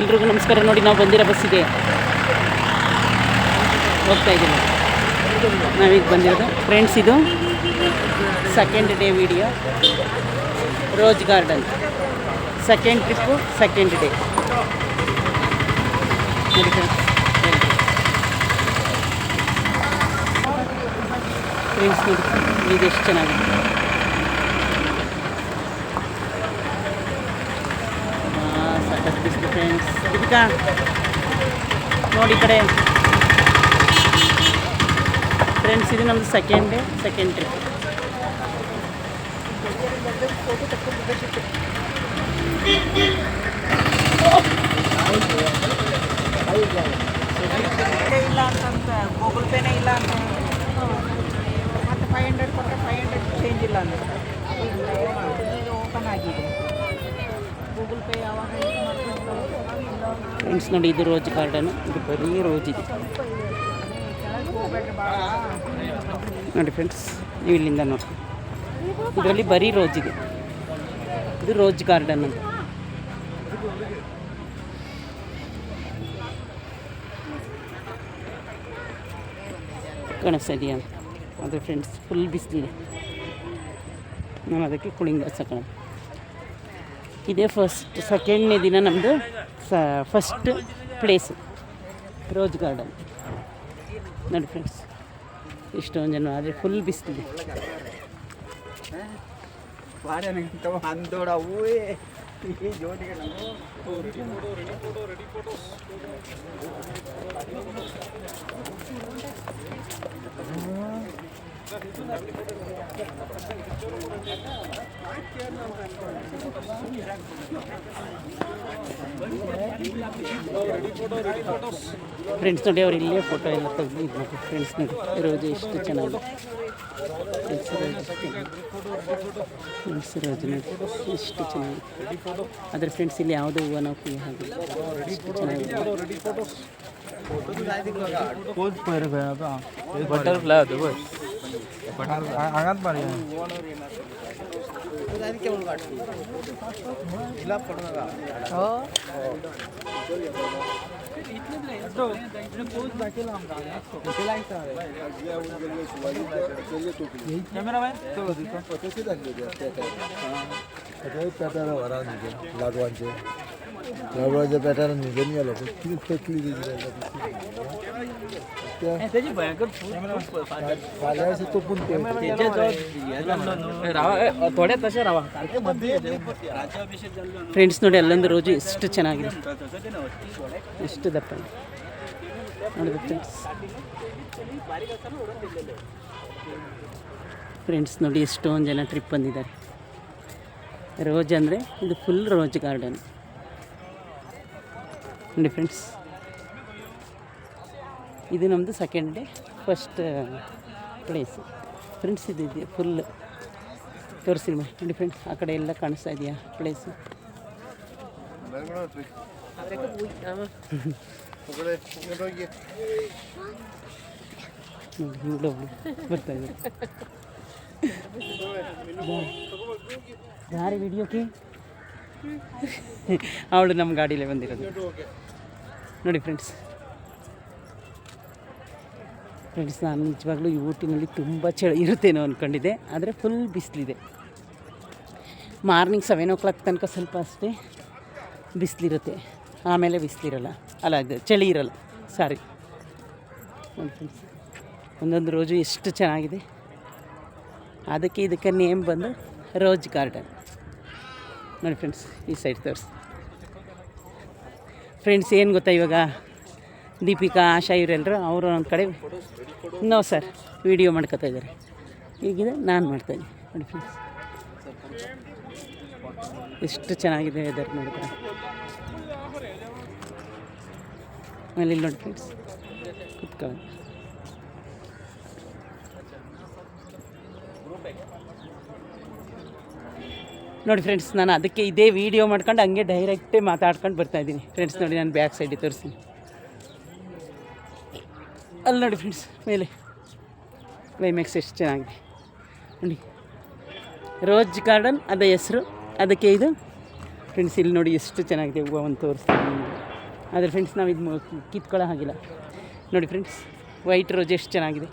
ಎಲ್ರಿಗೂ ನಮಸ್ಕಾರ. ನೋಡಿ ನಾವು ಬಂದಿರೋ ಬಸ್ ಇದೆ, ಹೋಗ್ತಾ ಇದ್ದೀವಿ. ನಾವೀಗ ಬಂದಿರೋದು ಫ್ರೆಂಡ್ಸ್, ಇದು second day video. Rose garden second trip, second day. Friends ನೋಡಿ, ಇದು ಎಷ್ಟು ಚೆನ್ನಾಗಿದೆ. ಸಾಕಷ್ಟು ಬಿಸಿಲು ಫ್ರೆಂಡ್ಸ್. ಇದಕ್ಕೆ ನೋಡಿ ಈ ಕಡೆ ಫ್ರೆಂಡ್ಸ್, ಇದು ನಮ್ಮದು ಸೆಕೆಂಡ್ ಡೇ, ಸೆಕೆಂಡ್ ಟ್ರಿಪ್. ಇಲ್ಲ ಅಂತಂತ ಗೂಗಲ್ ಪೇನೇ ಇಲ್ಲ ಅಂತ ಮತ್ತು 500 ಕೊಟ್ಟರೆ 500 ಚೇಂಜ್ ಇಲ್ಲ ಅಂದರೆ ಈಗ ಓಪನ್ ಆಗಿದೆ. ಗೂಗಲ್ ಪೇ ಯಾವಾಗ ಫ್ರೆಂಡ್ಸ್ ನೋಡಿ, ಇದು ರೋಜ್ ಗಾರ್ಡನು. ಇದು ಬರೀ ರೋಜ್ ಇದೆ ನೋಡಿ ಫ್ರೆಂಡ್ಸ್. ನೀವು ಇಲ್ಲಿಂದ ನೋಡಿ, ಇದರಲ್ಲಿ ಬರೀ ರೋಜ್ ಇದೆ. ಇದು ರೋಜ್ ಗಾರ್ಡನ್ ಅಂತ. ಕಾಣಿಸ್ತಾ ಇದೆಯಾ? ಅದು ಫ್ರೆಂಡ್ಸ್ ಫುಲ್ ಬಿಸಿಲಿದೆ. ನಾನು ಅದಕ್ಕೆ ಕೂಲಿಂಗ್ ಗ್ಲಾಸ್ ಹಾಕೋಣ. ಇದೇ ಸೆಕೆಂಡ್ನೇ ದಿನ ನಮ್ಮದು ಫಸ್ಟ್ ಪ್ಲೇಸು ರೋಜ್ ಗಾರ್ಡನ್ ನೋಡಿ ಫ್ರೆಂಡ್ಸ್. ಇಷ್ಟೊಂದು ಜನ, ಆದರೆ ಫುಲ್ ಬಿಸಿಲಿದೆ. ಫ್ರೆಂಡ್ಸ್ ನೋಡಿ, ಅವ್ರು ಇಲ್ಲೇ ಫೋಟೋ ಎಲ್ಲ ತೆಗೆದು ಇದು ಮಾಡಿ. ಫ್ರೆಂಡ್ಸ್ ನೋಡಿ, ರೋಜು ಎಷ್ಟು ಚೆನ್ನಾಗಿದೆ. ಫ್ರೆಂಡ್ಸ್ ರೋಜು ನೋಡಿ ಎಷ್ಟು ಚೆನ್ನಾಗಿದೆ. ಆದರೆ ಫ್ರೆಂಡ್ಸ್ ಇಲ್ಲಿ ಯಾವುದೋ ಹೂವು ನಾವು ಕುಯ್ಯೋ ಹಾಗೆ ಎಷ್ಟು ಚೆನ್ನಾಗಿದೆ. बटरफ्लाई होते बस आगात मारी लागवायच्या पॅटर्न निघून गेलो किती फेकली तो पण थोड्या तशा राहा. ಫ್ರೆಂಡ್ಸ್ ನೋಡಿ, ಅಲ್ಲೊಂದು ರೋಜು ಎಷ್ಟು ಚೆನ್ನಾಗಿದೆ, ಎಷ್ಟು ದಪ್ಪ ನೋಡಿದ ಫ್ರೆಂಡ್ಸ್. ಫ್ರೆಂಡ್ಸ್ ನೋಡಿ, ಎಷ್ಟೊಂದು ಜನ ಟ್ರಿಪ್ ಬಂದಿದ್ದಾರೆ. ರೋಜ್ ಅಂದರೆ ಇದು ಫುಲ್ ರೋಜ್ ಗಾರ್ಡನ್ ನೋಡಿ ಫ್ರೆಂಡ್ಸ್. ಇದು ನಮ್ಮದು second day, first place friends. ಇದು ಫುಲ್ ತೋರಿಸಿ ನೋಡಿ ಫ್ರೆಂಡ್ಸ್. ಆ ಕಡೆ ಎಲ್ಲ ಕಾಣಿಸ್ತಾ ಇದೆಯಾ ಪ್ಲೇಸು? ಬರ್ತಾ ಇದೆ ಯಾರು ವಿಡಿಯೋಕ್ಕೆ. ಅವಳು ನಮ್ಮ ಗಾಡಿಯಲ್ಲೇ ಬಂದಿರೋದು ನೋಡಿ ಫ್ರೆಂಡ್ಸ್. ಫ್ರೆಂಡ್ಸ್, ನಾನು ನಿಜವಾಗ್ಲೂ ಈ ಊಟಿನಲ್ಲಿ ತುಂಬ ಚಳಿ ಇರುತ್ತೇನೋ ಅಂದ್ಕೊಂಡಿದ್ದೆ, ಆದರೆ ಫುಲ್ ಬಿಸಿಲಿದೆ. ಮಾರ್ನಿಂಗ್ 7 o'clock ತನಕ ಸ್ವಲ್ಪ ಅಷ್ಟೇ ಬಿಸಿಲಿರುತ್ತೆ, ಆಮೇಲೆ ಬಿಸಿಲಿರಲ್ಲ. ಅಲ್ಲ, ಅದು ಚಳಿ ಇರಲ್ಲ, ಸಾರಿ ನೋಡಿ ಫ್ರೆಂಡ್ಸ್. ಒಂದೊಂದು ರೋಜು ಎಷ್ಟು ಚೆನ್ನಾಗಿದೆ. ಇದಕ್ಕೆ ನೇಮ್ ಬಂದು ರೋಜ್ ಗಾರ್ಡನ್ ನೋಡಿ ಫ್ರೆಂಡ್ಸ್. ಈ ಸೈಡ್ ತೋರಿಸಿ ಫ್ರೆಂಡ್ಸ್. ಏನು ಗೊತ್ತಾ, ಇವಾಗ ದೀಪಿಕಾ, ಆಶಾ ಇವರೆಲ್ಲರೂ ಅವರು ಒಂದು ಕಡೆ ನೋ ಸರ್ ವಿಡಿಯೋ ಮಾಡ್ಕೊತಾ ಇದ್ದಾರೆ. ಹೀಗಿದೆ ನಾನು ಮಾಡ್ತಾಯಿದ್ದೀನಿ ನೋಡಿ ಫ್ರೆಂಡ್ಸ್. ಎಷ್ಟು ಚೆನ್ನಾಗಿದೆ ವೆದರ್ ನೋಡಿದ್ರೆ. ಆಮೇಲೆ ಇಲ್ಲಿ ನೋಡಿ ಫ್ರೆಂಡ್ಸ್, ಕುತ್ಕೊಳ್ಳಿ. ನೋಡಿ ಫ್ರೆಂಡ್ಸ್, ನಾನು ಅದಕ್ಕೆ ಇದೇ ವೀಡಿಯೋ ಮಾಡ್ಕೊಂಡು ಹಂಗೆ ಡೈರೆಕ್ಟೇ ಮಾತಾಡ್ಕೊಂಡು ಬರ್ತಾಯಿದ್ದೀನಿ ಫ್ರೆಂಡ್ಸ್. ನೋಡಿ, ನಾನು ಬ್ಯಾಕ್ ಸೈಡಿಗೆ ತೋರಿಸ್ತೀನಿ. ಅಲ್ಲಿ ನೋಡಿ ಫ್ರೆಂಡ್ಸ್, ಮೇಲೆ ಕ್ಲೈಮ್ಯಾಕ್ಸ್ ಎಷ್ಟು ಚೆನ್ನಾಗಿದೆ ನೋಡಿ. ರೋಜ್ ಗಾರ್ಡನ್ ಅದ ಹೆಸರು. ಅದಕ್ಕೆ ಇದು ಫ್ರೆಂಡ್ಸ್ ಇಲ್ಲಿ ನೋಡಿ ಎಷ್ಟು ಚೆನ್ನಾಗಿದೆ ಹೂವು ಒಂದು ತೋರಿಸ್ತೀನಿ ನಿಮಗೆ. ಆದರೆ ಫ್ರೆಂಡ್ಸ್ ನಾವು ಇದು ಕಿತ್ಕೊಳ್ಳೋ ಹಾಗಿಲ್ಲ. ನೋಡಿ ಫ್ರೆಂಡ್ಸ್ ವೈಟ್ ರೋಸ್ ಎಷ್ಟು ಚೆನ್ನಾಗಿದೆ.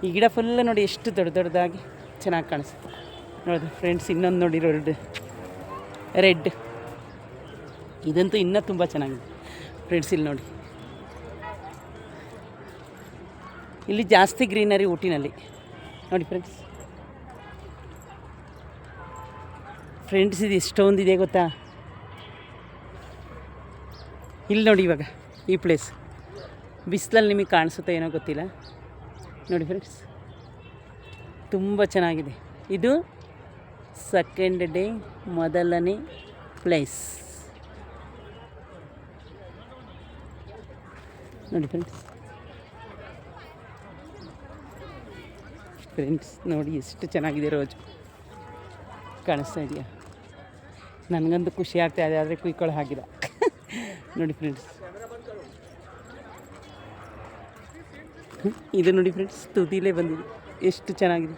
ಈ ಗಿಡ ಫುಲ್ ನೋಡಿ ಎಷ್ಟು ದೊಡ್ಡದಾಗಿ ಚೆನ್ನಾಗಿ ಕಾಣಿಸುತ್ತೆ ನೋಡಿದ್ರೆ ಫ್ರೆಂಡ್ಸ್. ಇನ್ನೊಂದು ನೋಡಿ ರೆಡ್ ಇದಂತೂ ಇನ್ನೂ ತುಂಬ ಚೆನ್ನಾಗಿದೆ ಫ್ರೆಂಡ್ಸ್. ಇಲ್ಲಿ ನೋಡಿ, ಇಲ್ಲಿ ಜಾಸ್ತಿ ಗ್ರೀನರಿ ಊಟಿನಲ್ಲಿ ನೋಡಿ ಫ್ರೆಂಡ್ಸ್. ಫ್ರೆಂಡ್ಸ್ ಇದು ಎಷ್ಟೊಂದಿದೆ ಗೊತ್ತಾ. ಇಲ್ಲಿ ನೋಡಿ ಇವಾಗ ಈ ಪ್ಲೇಸ್ ಬಿಸಿಲಲ್ಲಿ ನಿಮಗೆ ಕಾಣಿಸುತ್ತೆ ಏನೋ ಗೊತ್ತಿಲ್ಲ. ನೋಡಿ ಫ್ರೆಂಡ್ಸ್ ತುಂಬ ಚೆನ್ನಾಗಿದೆ. ಇದು ಸೆಕೆಂಡ್ ಡೇ ಮೊದಲನೇ ಪ್ಲೇಸ್ ನೋಡಿ ಫ್ರೆಂಡ್ಸ್ ನೋಡಿ ಎಷ್ಟು ಚೆನ್ನಾಗಿದೆ ರೋಜು ಕಾಣಿಸ್ತಾ ಇದೆಯಾ. ನನಗಂತೂ ಖುಷಿ ಆಗ್ತಾ ಇದೆ, ಆದರೆ ಕುಯ್ಕೊಳ್ಳೋ ಹಾಗಿಲ್ಲ ನೋಡಿ ಫ್ರೆಂಡ್ಸ್. ಇದು ನೋಡಿ ಫ್ರೆಂಡ್ಸ್ ತುದಿಲೇ ಬಂದಿದೆ, ಎಷ್ಟು ಚೆನ್ನಾಗಿದೆ.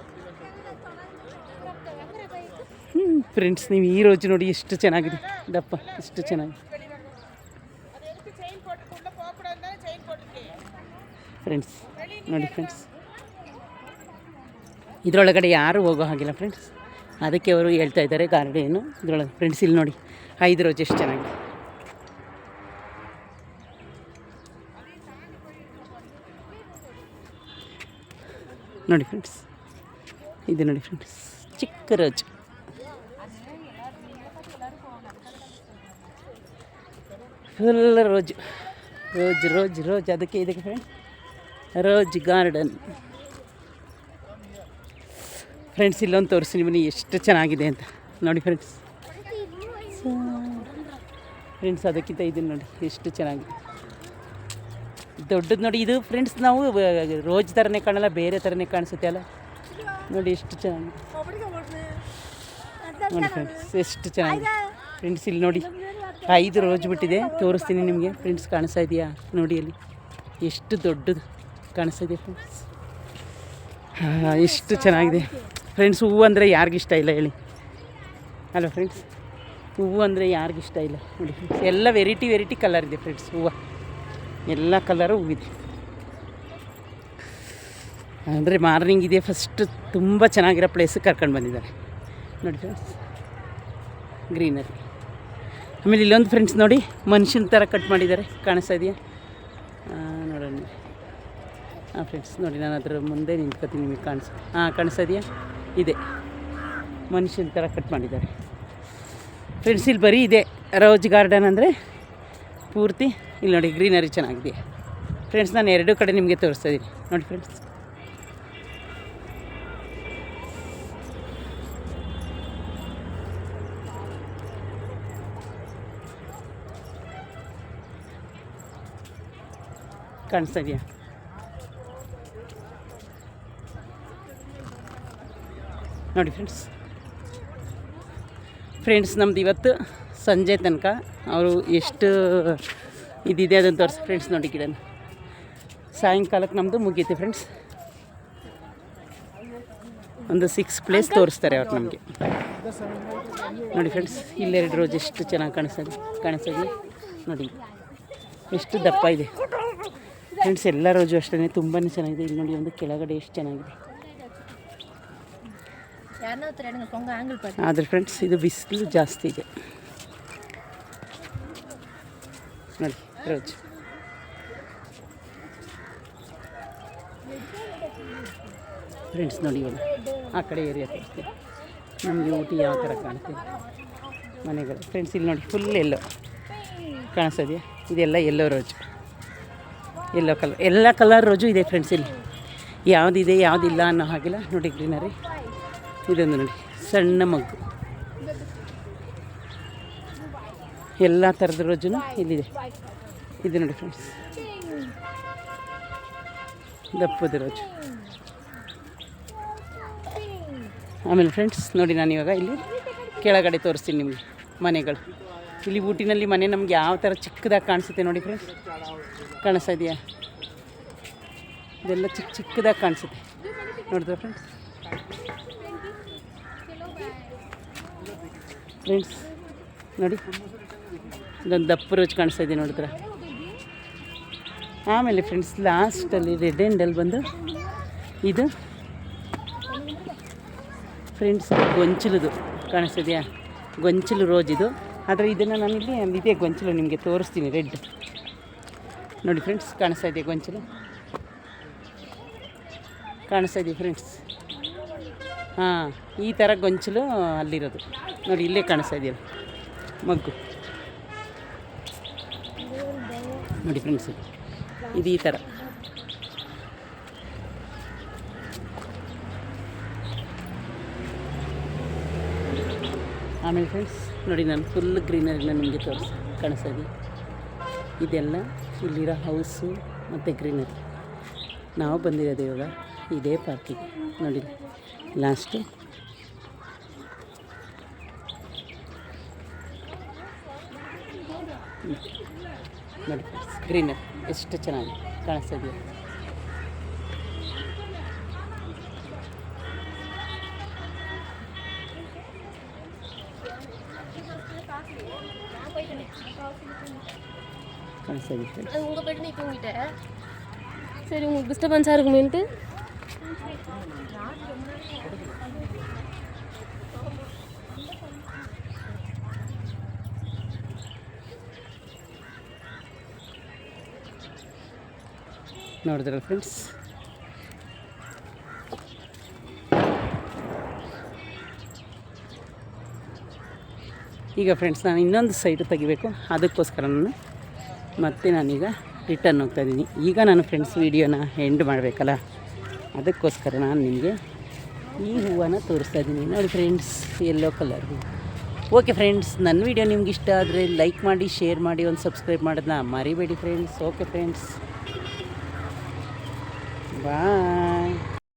ಫ್ರೆಂಡ್ಸ್ ನೀವು ಈ ರೋಜು ನೋಡಿ ಎಷ್ಟು ಚೆನ್ನಾಗಿದೆ, ದಪ್ಪ ಎಷ್ಟು ಚೆನ್ನಾಗಿದೆ ಫ್ರೆಂಡ್ಸ್. ನೋಡಿ ಫ್ರೆಂಡ್ಸ್ ಇದರೊಳಗಡೆ ಯಾರೂ ಹೋಗೋ ಹಾಗಿಲ್ಲ ಫ್ರೆಂಡ್ಸ್, ಅದಕ್ಕೆ ಅವರು ಹೇಳ್ತಾ ಇದ್ದಾರೆ ಗಾರ್ಡೇನು ಇದರೊಳಗೆ. ಫ್ರೆಂಡ್ಸ್ ಇಲ್ಲಿ ನೋಡಿ 5 ರೋಜ್ ಎಷ್ಟು ಚೆನ್ನಾಗಿದೆ ನೋಡಿ ಫ್ರೆಂಡ್ಸ್. ಇದು ನೋಡಿ ಫ್ರೆಂಡ್ಸ್ ಚಿಕ್ಕ rose. Full rose rose rose rose ಅದಕ್ಕೆ ಇದಕ್ಕೆ ಫ್ರೆಂಡ್ಸ್ ರೋಜ್ ಗಾರ್ಡನ್. ಫ್ರೆಂಡ್ಸ್ ಇಲ್ಲೊಂದು ತೋರಿಸಿ ನಿಮಗೆ ಎಷ್ಟು ಚೆನ್ನಾಗಿದೆ ಅಂತ ನೋಡಿ ಫ್ರೆಂಡ್ಸ್. ಫ್ರೆಂಡ್ಸ್ ಅದಕ್ಕಿಂತ ಇದನ್ನು ನೋಡಿ ಎಷ್ಟು ಚೆನ್ನಾಗಿದೆ, ದೊಡ್ಡದು ನೋಡಿ. ಇದು ಫ್ರೆಂಡ್ಸ್ ನಾವು ರೋಜ್ ಥರನೇ ಕಾಣಲ್ಲ, ಬೇರೆ ಥರನೇ ಕಾಣಿಸುತ್ತೆ ಅಲ್ಲ. ನೋಡಿ ಎಷ್ಟು ಚೆನ್ನಾಗಿದೆ ನೋಡಿ ಫ್ರೆಂಡ್ಸ್, ಎಷ್ಟು ಚೆನ್ನಾಗಿದೆ ಫ್ರೆಂಡ್ಸ್. ಇಲ್ಲಿ ನೋಡಿ 5 ರೋಜ್ ಬಿಟ್ಟಿದೆ, ತೋರಿಸ್ತೀನಿ ನಿಮಗೆ ಫ್ರೆಂಡ್ಸ್. ಕಾಣಿಸ್ತಾ ಇದೆಯಾ ನೋಡಿ, ಅಲ್ಲಿ ಎಷ್ಟು ದೊಡ್ಡದು ಕಾಣಿಸ್ತಾ ಇದೆ ಫ್ರೆಂಡ್ಸ್. ಎಷ್ಟು ಚೆನ್ನಾಗಿದೆ ಫ್ರೆಂಡ್ಸ್. ಹೂವು ಅಂದರೆ ಯಾರಿಗಿಷ್ಟ ಇಲ್ಲ ಹೇಳಿ ಅಲ್ವ ಫ್ರೆಂಡ್ಸ್. ಹೂವು ಅಂದರೆ ಯಾರಿಗಿಷ್ಟ ಇಲ್ಲ ನೋಡಿ ಫ್ರೆಂಡ್ಸ್. ಎಲ್ಲ ವೆರೈಟಿ ಕಲರ್ ಇದೆ ಫ್ರೆಂಡ್ಸ್. ಹೂವು ಎಲ್ಲ ಕಲರು ಹೂವಿದೆ. ಅಂದರೆ ಮಾರ್ನಿಂಗ್ ಇದೆ ಫಸ್ಟ್, ತುಂಬ ಚೆನ್ನಾಗಿರೋ ಪ್ಲೇಸಿಗೆ ಕರ್ಕೊಂಡು ಬಂದಿದ್ದಾರೆ ನೋಡಿ ಫ್ರೆಂಡ್ಸ್, ಗ್ರೀನರಿ. ಆಮೇಲೆ ಇಲ್ಲೊಂದು ಫ್ರೆಂಡ್ಸ್ ನೋಡಿ ಮನುಷ್ಯನ ಥರ ಕಟ್ ಮಾಡಿದ್ದಾರೆ, ಕಾಣಿಸ್ತಾ ಇದೆಯಾ ನೋಡೋಣ. ಹಾಂ ಫ್ರೆಂಡ್ಸ್ ನೋಡಿ, ನಾನು ಅದರ ಮುಂದೆ ನಿಂತ್ಕೊತೀನಿ, ನಿಮಗೆ ಕಾಣಿಸ್ತಾ ಇದೆಯಾ. ಇದೆ ಮನುಷ್ಯನ ಥರ ಕಟ್ ಮಾಡಿದ್ದಾರೆ ಫ್ರೆಂಡ್ಸ್. ಇಲ್ಲಿ ಬರೀ ಇದೆ ರೋಜ್ ಗಾರ್ಡನ್ ಅಂದರೆ ಪೂರ್ತಿ. ಇಲ್ಲಿ ನೋಡಿ ಗ್ರೀನರಿ ಚೆನ್ನಾಗಿದೆ ಫ್ರೆಂಡ್ಸ್. ನಾನು 2 ಕಡೆ ನಿಮಗೆ ತೋರಿಸ್ತಾ ಇದ್ದೀನಿ ನೋಡಿ ಫ್ರೆಂಡ್ಸ್. ಕಾಣಿಸ್ತಾ ಇದೆಯಾ ನೋಡಿ ಫ್ರೆಂಡ್ಸ್. ನಮ್ಮದು ಇವತ್ತು ಸಂಜೆ ತನಕ ಅವರು ಎಷ್ಟು ಇದಿದೆ ಅದನ್ನು ತೋರಿಸಿ ಫ್ರೆಂಡ್ಸ್. ನೋಡಿ ಗಿಡನ ಸಾಯಂಕಾಲಕ್ಕೆ ನಮ್ಮದು ಮುಗೀತು ಫ್ರೆಂಡ್ಸ್. ಒಂದು 6 ಪ್ಲೇಸ್ ತೋರಿಸ್ತಾರೆ ಅವ್ರು ನಮಗೆ ನೋಡಿ ಫ್ರೆಂಡ್ಸ್. ಇಲ್ಲೆರಡು ರೋಜ್ ಎಷ್ಟು ಚೆನ್ನಾಗಿ ಕಾಣಿಸ್ತದೆ ನೋಡಿ, ಎಷ್ಟು ದಪ್ಪ ಇದೆ ಫ್ರೆಂಡ್ಸ್. ಎಲ್ಲ ರೋಜು ಅಷ್ಟೇ ತುಂಬಾ ಚೆನ್ನಾಗಿದೆ. ಇಲ್ಲಿ ನೋಡಿ ಒಂದು ಕೆಳಗಡೆ ಎಷ್ಟು ಚೆನ್ನಾಗಿದೆ. ಆದರೆ ಫ್ರೆಂಡ್ಸ್ ಇದು ಬಿಸಿಲು ಜಾಸ್ತಿ ಇದೆ ನೋಡಿ ರೋಜ್. ಫ್ರೆಂಡ್ಸ್ ನೋಡಿ ಇವಾಗ ಆ ಕಡೆ ಏರಿಯಾ ತೋರಿಸ್ತೀವಿ ನಮಗೆ. ಊಟಿ ಯಾವ ಥರ ಕಾಣ್ತೀವಿ ಮನೆಗಳು ಫ್ರೆಂಡ್ಸ್. ಇಲ್ಲಿ ನೋಡಿ ಫುಲ್ ಎಲ್ಲೋ ಕಾಣಿಸ್ತಾ ಇದೆಯಾ. ಇದೆಲ್ಲ ಎಲ್ಲೋ ರೋಜು, ಎಲ್ಲೋ ಕಲರ್, ಎಲ್ಲ ಕಲರ್ ರೋಜು ಇದೆ ಫ್ರೆಂಡ್ಸ್. ಇಲ್ಲಿ ಯಾವುದಿದೆ ಯಾವುದಿಲ್ಲ ಅನ್ನೋ ಹಾಗಿಲ್ಲ ನೋಡಿ. ಗ್ರೀನರಿ ಇದೊಂದು ನೋಡಿ ಸಣ್ಣ ಮಗ್ಗು, ಎಲ್ಲ ಥರದ ರೋಜುನು ಇಲ್ಲಿದೆ. ಇದು ನೋಡಿ ಫ್ರೆಂಡ್ಸ್ ದಪ್ಪದ ರೋಜು. ಆಮೇಲೆ ಫ್ರೆಂಡ್ಸ್ ನೋಡಿ ನಾನು ಇವಾಗ ಇಲ್ಲಿ ಕೆಳಗಡೆ ತೋರಿಸ್ತೀನಿ ನಿಮಗೆ ಮನೆಗಳು. ಇಲ್ಲಿ ಊಟಿನಲ್ಲಿ ಮನೆ ನಮ್ಗೆ ಯಾವ ಥರ ಚಿಕ್ಕದಾಗಿ ಕಾಣಿಸುತ್ತೆ ನೋಡಿ ಫ್ರೆಂಡ್ಸ್. ಕಾಣಿಸ್ತಾ ಇದೆಯಾ? ಇದೆಲ್ಲ ಚಿಕ್ಕದಾಗಿ ಕಾಣಿಸುತ್ತೆ ನೋಡಿದ್ರೆ ಫ್ರೆಂಡ್ಸ್. ನೋಡಿ ಇದೊಂದು ದಪ್ಪ ರೋಜ್ ಕಾಣಿಸ್ತಾ ಇದೆ ನೋಡಿದ್ರೆ. ಆಮೇಲೆ ಫ್ರೆಂಡ್ಸ್ ಲಾಸ್ಟಲ್ಲಿ ರೆಡ್ ಎಂಡಲ್ಲಿ ಬಂದು ಇದು ಫ್ರೆಂಡ್ಸ್ ಗೊಂಚಲುದು ಕಾಣಿಸ್ತಿದೆಯಾ, ಗೊಂಚಲು ರೋಜ್ ಇದು. ಆದರೆ ಇದನ್ನು ನಾನಿಲ್ಲಿ ಇದೇ ಗೊಂಚಲು ನಿಮಗೆ ತೋರಿಸ್ತೀನಿ. ರೆಡ್ ನೋಡಿ ಫ್ರೆಂಡ್ಸ್, ಕಾಣಿಸ್ತಾ ಇದೆಯಾ ಗೊಂಚಲು? ಕಾಣಿಸ್ತಾ ಇದೆಯಾ ಫ್ರೆಂಡ್ಸ್? ಹಾಂ, ಈ ಥರ ಗೊಂಚಲು ಅಲ್ಲಿರೋದು ನೋಡಿ, ಇಲ್ಲೇ ಕಾಣಿಸ್ತಾ ಇದೆಯಲ್ಲ ಮಗ್ಗು ನೋಡಿ ಫ್ರೆಂಡ್ಸ್, ಇದು ಈ ಥರ. ಆಮೇಲೆ ಫ್ರೆಂಡ್ಸ್ ನೋಡಿ, ನಾನು ಫುಲ್ ಗ್ರೀನರಿನ ನಿಮಗೆ ಕಾಣಿಸ್ತಾ ಇದೆ. ಇದೆಲ್ಲ ಇಲ್ಲಿರೋ ಹೌಸು ಮತ್ತು ಗ್ರೀನರಿ. ನಾವು ಬಂದಿರೋದು ಇವಾಗ ಇದೇ ಪಾರ್ಕಿಗೆ ನೋಡಿ. ಲಾಸ್ಟು ನೋಡಿ ಫ್ರೆಂಡ್ಸ್, ಗ್ರೀನರಿ ಎಷ್ಟು ಚೆನ್ನಾಗಿ ಕಾಣಿಸ್ತಾ ಇದೆಯಾ. காணிஸ்தா இருக்கு. அது உங்க பெட் நீ தூங்கிட்ட. சரி, உங்களுக்கு டிஸ்டர்பன்ஸா இருக்குமேன்ட்டு ನೋಡಿದ್ರಲ್ಲ ಫ್ರೆಂಡ್ಸ್. ಈಗ ಫ್ರೆಂಡ್ಸ್ ನಾನು ಇನ್ನೊಂದು ಸೈಟು ತೆಗಿಬೇಕು, ಅದಕ್ಕೋಸ್ಕರ ನಾನೀಗ ರಿಟರ್ನ್ ಹೋಗ್ತಾಯಿದ್ದೀನಿ. ಈಗ ನಾನು ಫ್ರೆಂಡ್ಸ್ ವೀಡಿಯೋನ ಎಂಡ್ ಮಾಡಬೇಕಲ್ಲ, ಅದಕ್ಕೋಸ್ಕರ ನಾನು ನಿಮಗೆ ಈ ಹೂವನ್ನು ತೋರಿಸ್ತಾ ಇದ್ದೀನಿ ನೋಡಿ ಫ್ರೆಂಡ್ಸ್, ಯೆಲ್ಲೋ ಕಲರ್ ಹೂವು. ಓಕೆ ಫ್ರೆಂಡ್ಸ್, ನನ್ನ ವೀಡಿಯೋ ನಿಮ್ಗೆ ಇಷ್ಟ ಆದರೆ ಲೈಕ್ ಮಾಡಿ, ಶೇರ್ ಮಾಡಿ, ಒಂದು ಸಬ್ಸ್ಕ್ರೈಬ್ ಮಾಡೋದನ್ನ ಮರಿಬೇಡಿ ಫ್ರೆಂಡ್ಸ್. ಓಕೆ ಫ್ರೆಂಡ್ಸ್, ಬಾಯ್.